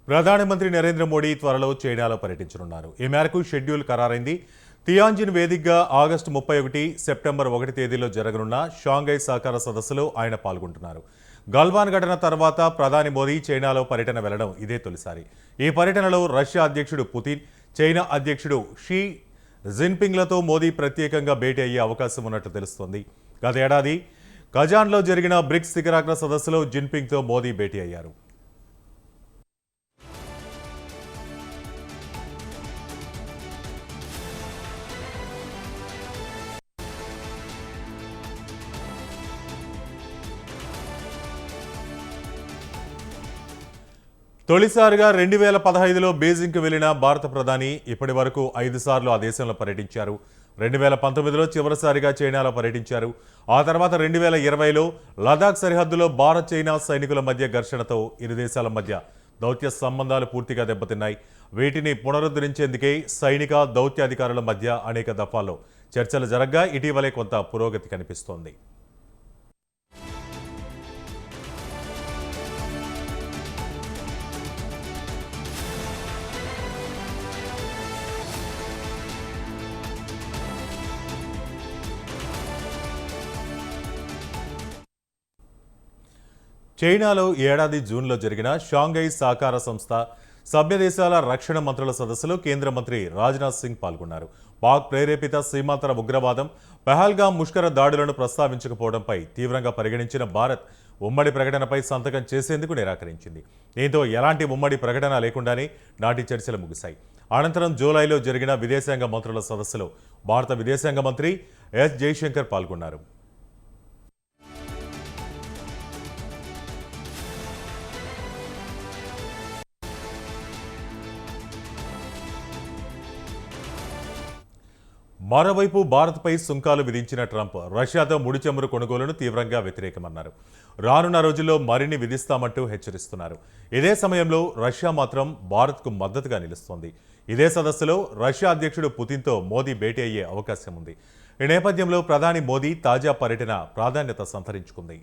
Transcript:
ప్రధానమంత్రి నరేంద్ర మోడీ త్వరలో చైనాలో పర్యటించనున్నారు. ఈ మేరకు షెడ్యూల్ ఖరారైంది. తియాన్జిన్ వేదికగా ఆగస్టు 31, సెప్టెంబర్ 1 తేదీలో జరగనున్న షాంఘై సహకార సదస్సులో ఆయన పాల్గొంటున్నారు. గల్వాన్ ఘటన తర్వాత ప్రధాని మోదీ చైనాలో పర్యటన వెళ్లడం ఇదే తొలిసారి. ఈ పర్యటనలో రష్యా అధ్యక్షుడు పుతిన్, చైనా అధ్యక్షుడు షీ జిన్పింగ్లతో మోదీ ప్రత్యేకంగా భేటీ అయ్యే అవకాశం ఉన్నట్టు తెలుస్తోంది. గత ఏడాది కజాన్లో జరిగిన బ్రిక్స్ శిఖరాగ్ర సదస్సులో జిన్పింగ్తో మోదీ భేటీ అయ్యారు. తొలిసారిగా 2015లో బీజింగ్కు వెళ్లిన భారత ప్రధాని ఇప్పటి వరకు 5 సార్లు ఆ దేశంలో పర్యటించారు. 2019లో చివరిసారిగా చైనాలో పర్యటించారు. ఆ తర్వాత 2020లో లదాఖ్ సరిహద్దులో భారత్ చైనా సైనికుల మధ్య ఘర్షణతో ఇరు దేశాల మధ్య దౌత్య సంబంధాలు పూర్తిగా దెబ్బతిన్నాయి. వీటిని పునరుద్ధరించేందుకే సైనిక దౌత్యాధికారుల మధ్య అనేక దఫాల్లో చర్చలు జరగ్గా ఇటీవలే కొంత పురోగతి కనిపిస్తోంది. చైనాలో ఏడాది జూన్లో జరిగిన షాంఘై సహకార సంస్థ సభ్య దేశాల రక్షణ మంత్రుల సదస్సులో కేంద్ర మంత్రి రాజ్నాథ్ సింగ్ పాల్గొన్నారు. పాక్ ప్రేరేపిత సీమాంతర ఉగ్రవాదం, పెహల్గాం ముష్కర దాడులను ప్రస్తావించకపోవడంపై తీవ్రంగా పరిగణించిన భారత్ ఉమ్మడి ప్రకటనపై సంతకం చేసేందుకు నిరాకరించింది. దీంతో ఎలాంటి ఉమ్మడి ప్రకటన లేకుండానే నాటి చర్చలు ముగిశాయి. అనంతరం జూలైలో జరిగిన విదేశాంగ మంత్రుల సదస్సులో భారత విదేశాంగ మంత్రి ఎస్ జైశంకర్ పాల్గొన్నారు. మరోవైపు భారత్పై సుంకాలు విధించిన ట్రంప్ రష్యాతో ముడి చమురు కొనుగోలును తీవ్రంగా వ్యతిరేకమన్నారు. రానున్న రోజుల్లో మరిన్ని విధిస్తామంటూ హెచ్చరిస్తున్నారు. ఇదే సమయంలో రష్యా మాత్రం భారత్కు మద్దతుగా నిలుస్తోంది. ఇదే సదస్సులో రష్యా అధ్యక్షుడు పుతిన్తో మోదీ భేటీ అయ్యే అవకాశం ఉంది. ఈ నేపథ్యంలో ప్రధాని మోదీ తాజా పర్యటన ప్రాధాన్యత సంతరించుకుంది.